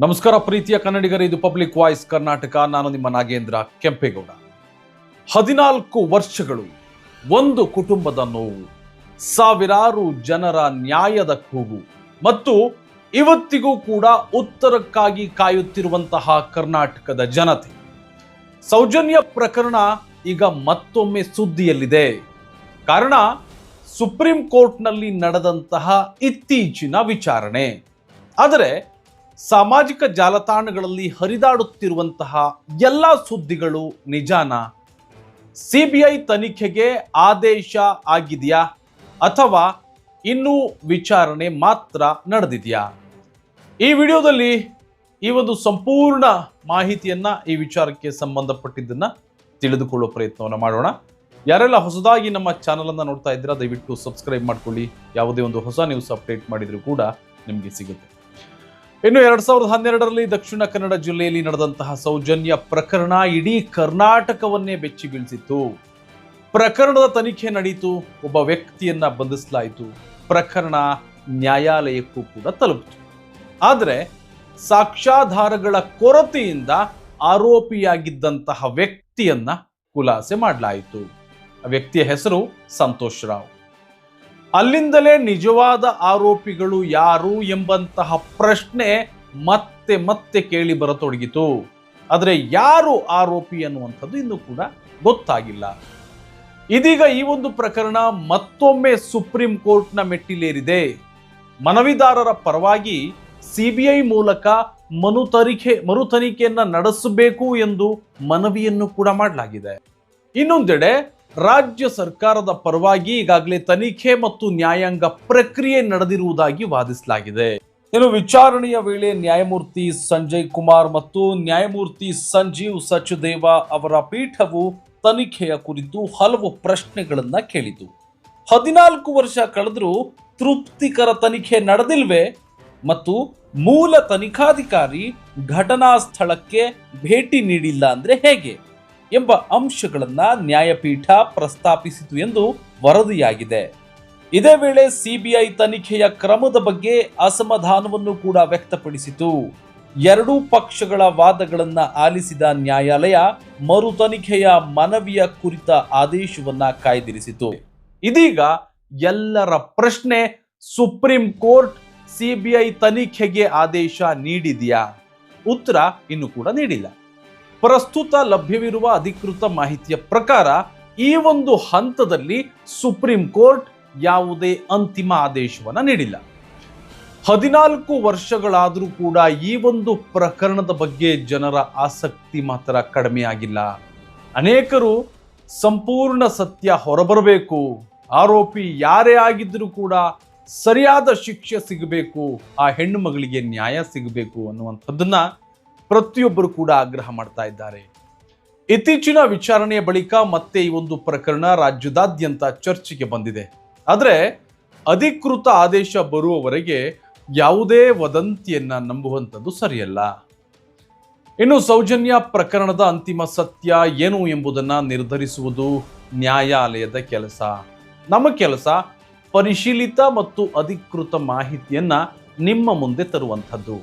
ನಮಸ್ಕಾರ ಪ್ರೀತಿಯ ಕನ್ನಡಿಗರೇ, ಇದು ಪಬ್ಲಿಕ್ ವಾಯ್ಸ್ ಕರ್ನಾಟಕ. ನಾನು ನಿಮ್ಮ ನಾಗೇಂದ್ರ ಕೆಂಪೇಗೌಡ. 14 ವರ್ಷಗಳು, ಒಂದು ಕುಟುಂಬದ ನೋವು, ಸಾವಿರಾರು ಜನರ ನ್ಯಾಯದ ಕೂಗು ಮತ್ತು ಇವತ್ತಿಗೂ ಕೂಡ ಉತ್ತರಕ್ಕಾಗಿ ಕಾಯುತ್ತಿರುವಂತಹ ಕರ್ನಾಟಕದ ಜನತೆ. ಸೌಜನ್ಯ ಪ್ರಕರಣ ಈಗ ಮತ್ತೊಮ್ಮೆ ಸುದ್ದಿಯಲ್ಲಿದೆ. ಕಾರಣ ಸುಪ್ರೀಂ ಕೋರ್ಟ್ನಲ್ಲಿ ನಡೆದಂತಹ ಇತ್ತೀಚಿನ ವಿಚಾರಣೆ. ಆದರೆ ಸಾಮಾಜಿಕ ಜಾಲತಾಣಗಳಲ್ಲಿ ಹರಿದಾಡುತ್ತಿರುವಂತಹ ಎಲ್ಲ ಸುದ್ದಿಗಳು ನಿಜಾನ? ಸಿಬಿಐ ತನಿಖೆಗೆ ಆದೇಶ ಆಗಿದೆಯಾ ಅಥವಾ ಇನ್ನೂ ವಿಚಾರಣೆ ಮಾತ್ರ ನಡೆದಿದೆಯಾ? ಈ ವಿಡಿಯೋದಲ್ಲಿ ಈ ಒಂದು ಸಂಪೂರ್ಣ ಮಾಹಿತಿಯನ್ನ ಈ ವಿಚಾರಕ್ಕೆ ಸಂಬಂಧಪಟ್ಟಿದ್ದನ್ನ ತಿಳಿದುಕೊಳ್ಳುವ ಪ್ರಯತ್ನವನ್ನು ಮಾಡೋಣ. ಯಾರೆಲ್ಲ ಹೊಸದಾಗಿ ನಮ್ಮ ಚಾನಲ್ ಅನ್ನ ನೋಡ್ತಾ ಇದ್ದೀರಾ, ದಯವಿಟ್ಟು ಸಬ್ಸ್ಕ್ರೈಬ್ ಮಾಡ್ಕೊಳ್ಳಿ. ಯಾವುದೇ ಒಂದು ಹೊಸ ನ್ಯೂಸ್ ಅಪ್ಡೇಟ್ ಮಾಡಿದ್ರು ಕೂಡ ನಿಮಗೆ ಸಿಗುತ್ತೆ. ಇನ್ನು 2012ರಲ್ಲಿ ದಕ್ಷಿಣ ಕನ್ನಡ ಜಿಲ್ಲೆಯಲ್ಲಿ ನಡೆದಂತಹ ಸೌಜನ್ಯ ಪ್ರಕರಣ ಇಡೀ ಕರ್ನಾಟಕವನ್ನೇ ಬೆಚ್ಚಿ ಬೀಳಿಸಿತ್ತು. ಪ್ರಕರಣದ ತನಿಖೆ ನಡೆಯಿತು, ಒಬ್ಬ ವ್ಯಕ್ತಿಯನ್ನ ಬಂಧಿಸಲಾಯಿತು, ಪ್ರಕರಣ ನ್ಯಾಯಾಲಯಕ್ಕೂ ಕೂಡ ತಲುಪಿತು. ಆದರೆ ಸಾಕ್ಷ್ಯಾಧಾರಗಳ ಕೊರತೆಯಿಂದ ಆರೋಪಿಯಾಗಿದ್ದಂತಹ ವ್ಯಕ್ತಿಯನ್ನ ಖುಲಾಸೆ ಮಾಡಲಾಯಿತು. ಆ ವ್ಯಕ್ತಿಯ ಹೆಸರು ಸಂತೋಷ್ ರಾವ್. ಅಲ್ಲಿಂದಲೇ ನಿಜವಾದ ಆರೋಪಿಗಳು ಯಾರು ಎಂಬಂತಹ ಪ್ರಶ್ನೆ ಮತ್ತೆ ಮತ್ತೆ ಕೇಳಿ ಬರತೊಡಗಿತು. ಆದರೆ ಯಾರು ಆರೋಪಿ ಅನ್ನುವಂಥದ್ದು ಇನ್ನೂ ಕೂಡ ಗೊತ್ತಾಗಿಲ್ಲ. ಇದೀಗ ಈ ಒಂದು ಪ್ರಕರಣ ಮತ್ತೊಮ್ಮೆ ಸುಪ್ರೀಂ ಕೋರ್ಟ್ನ ಮೆಟ್ಟಿಲೇರಿದೆ. ಮನವಿದಾರರ ಪರವಾಗಿ ಸಿಬಿಐ ಮೂಲಕ ಮರು ತನಿಖೆಯನ್ನ ನಡೆಸಬೇಕು ಎಂದು ಮನವಿಯನ್ನು ಕೂಡ ಮಾಡಲಾಗಿದೆ. ಇನ್ನೊಂದೆಡೆ ರಾಜ್ಯ ಸರ್ಕಾರದ ಪರವಾಗಿ ಈಗಾಗಲೇ ತನಿಖೆ ಮತ್ತು ನ್ಯಾಯಾಂಗ ಪ್ರಕ್ರಿಯೆ ನಡೆದಿರುವುದಾಗಿ ವಾದಿಸಲಾಗಿದೆ. ಇನ್ನು ವಿಚಾರಣೆಯ ವೇಳೆ ನ್ಯಾಯಮೂರ್ತಿ ಸಂಜಯ್ ಕುಮಾರ್ ಮತ್ತು ನ್ಯಾಯಮೂರ್ತಿ ಸಂಜೀವ್ ಸಚ್ದೇವ ಅವರ ಪೀಠವು ತನಿಖೆಯ ಕುರಿತು ಹಲವು ಪ್ರಶ್ನೆಗಳನ್ನ ಕೇಳಿತು. 14 ವರ್ಷ ಕಳೆದರೂ ತೃಪ್ತಿಕರ ತನಿಖೆ ನಡೆದಿಲ್ವೇ ಮತ್ತು ಮೂಲ ತನಿಖಾಧಿಕಾರಿ ಘಟನಾ ಸ್ಥಳಕ್ಕೆ ಭೇಟಿ ನೀಡಿಲ್ಲ ಅಂದ್ರೆ ಹೇಗೆ ಎಂಬ ಅಂಶಗಳನ್ನ ನ್ಯಾಯಪೀಠ ಪ್ರಸ್ತಾಪಿಸಿತು ಎಂದು ವರದಿಯಾಗಿದೆ. ಇದೇ ವೇಳೆ ಸಿಬಿಐ ತನಿಖೆಯ ಕ್ರಮದ ಬಗ್ಗೆ ಅಸಮಾಧಾನವನ್ನು ಕೂಡ ವ್ಯಕ್ತಪಡಿಸಿತು. ಎರಡೂ ಪಕ್ಷಗಳ ವಾದಗಳನ್ನ ಆಲಿಸಿದ ನ್ಯಾಯಾಲಯ ಮರು ತನಿಖೆಯ ಮನವಿಯ ಕುರಿತ ಆದೇಶವನ್ನ ಕಾಯ್ದಿರಿಸಿತು. ಇದೀಗ ಎಲ್ಲರ ಪ್ರಶ್ನೆ, ಸುಪ್ರೀಂ ಕೋರ್ಟ್ ಸಿಬಿಐ ತನಿಖೆಗೆ ಆದೇಶ ನೀಡಿದೆಯಾ? ಉತ್ತರ ಇನ್ನೂ ಕೂಡ ನೀಡಿಲ್ಲ. ಪ್ರಸ್ತುತ ಲಭ್ಯವಿರುವ ಅಧಿಕೃತ ಮಾಹಿತಿಯ ಪ್ರಕಾರ ಈ ಒಂದು ಹಂತದಲ್ಲಿ ಸುಪ್ರೀಂ ಕೋರ್ಟ್ ಯಾವುದೇ ಅಂತಿಮ ಆದೇಶವನ್ನ ನೀಡಿಲ್ಲ. 14 ವರ್ಷಗಳಾದರೂ ಕೂಡ ಈ ಒಂದು ಪ್ರಕರಣದ ಬಗ್ಗೆ ಜನರ ಆಸಕ್ತಿ ಮಾತ್ರ ಕಡಿಮೆ ಆಗಿಲ್ಲ. ಅನೇಕರು ಸಂಪೂರ್ಣ ಸತ್ಯ ಹೊರಬರಬೇಕು, ಆರೋಪಿ ಯಾರೇ ಆಗಿದ್ರೂ ಕೂಡ ಸರಿಯಾದ ಶಿಕ್ಷೆ ಸಿಗಬೇಕು, ಆ ಹೆಣ್ಣು ಮಗಳಿಗೆ ನ್ಯಾಯ ಸಿಗಬೇಕು ಅನ್ನುವಂಥದ್ದನ್ನ ಪ್ರತಿಯೊಬ್ಬರು ಕೂಡ ಆಗ್ರಹ ಮಾಡ್ತಾ ಇದ್ದಾರೆ. ಇತ್ತೀಚಿನ ವಿಚಾರಣೆಯ ಬಳಿಕ ಮತ್ತೆ ಈ ಒಂದು ಪ್ರಕರಣ ರಾಜ್ಯದಾದ್ಯಂತ ಚರ್ಚೆಗೆ ಬಂದಿದೆ. ಆದರೆ ಅಧಿಕೃತ ಆದೇಶ ಬರುವವರೆಗೆ ಯಾವುದೇ ವದಂತಿಯನ್ನ ನಂಬುವಂಥದ್ದು ಸರಿಯಲ್ಲ. ಇನ್ನು ಸೌಜನ್ಯ ಪ್ರಕರಣದ ಅಂತಿಮ ಸತ್ಯ ಏನು ಎಂಬುದನ್ನ ನಿರ್ಧರಿಸುವುದು ನ್ಯಾಯಾಲಯದ ಕೆಲಸ. ನಮ್ಮ ಕೆಲಸ ಪರಿಶೀಲಿತ ಮತ್ತು ಅಧಿಕೃತ ಮಾಹಿತಿಯನ್ನ ನಿಮ್ಮ ಮುಂದೆ ತರುವಂಥದ್ದು.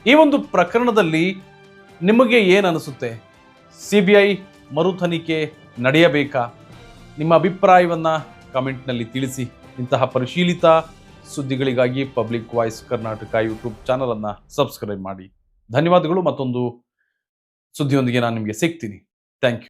ಈ ಒಂದು ಪ್ರಕರಣದಲ್ಲಿ ನಿಮಗೆ ಏನನಿಸುತ್ತೆ? ಸಿಬಿಐ ಮರು ತನಿಖೆ ನಡೆಯಬೇಕಾ? ನಿಮ್ಮ ಅಭಿಪ್ರಾಯವನ್ನ ಕಮೆಂಟ್ನಲ್ಲಿ ತಿಳಿಸಿ. ಇಂತಹ ಪರಿಶೀಲಿತ ಸುದ್ದಿಗಳಿಗಾಗಿ public voice Karnataka YouTube channel ಅನ್ನ ಸಬ್ಸ್ಕ್ರೈಬ್ ಮಾಡಿ. ಧನ್ಯವಾದಗಳು. ಮತ್ತೊಂದು ಸುದ್ದಿಯೊಂದಿಗೆ ನಾನು ನಿಮಗೆ ಸಿಗ್ತೀನಿ. Thank you.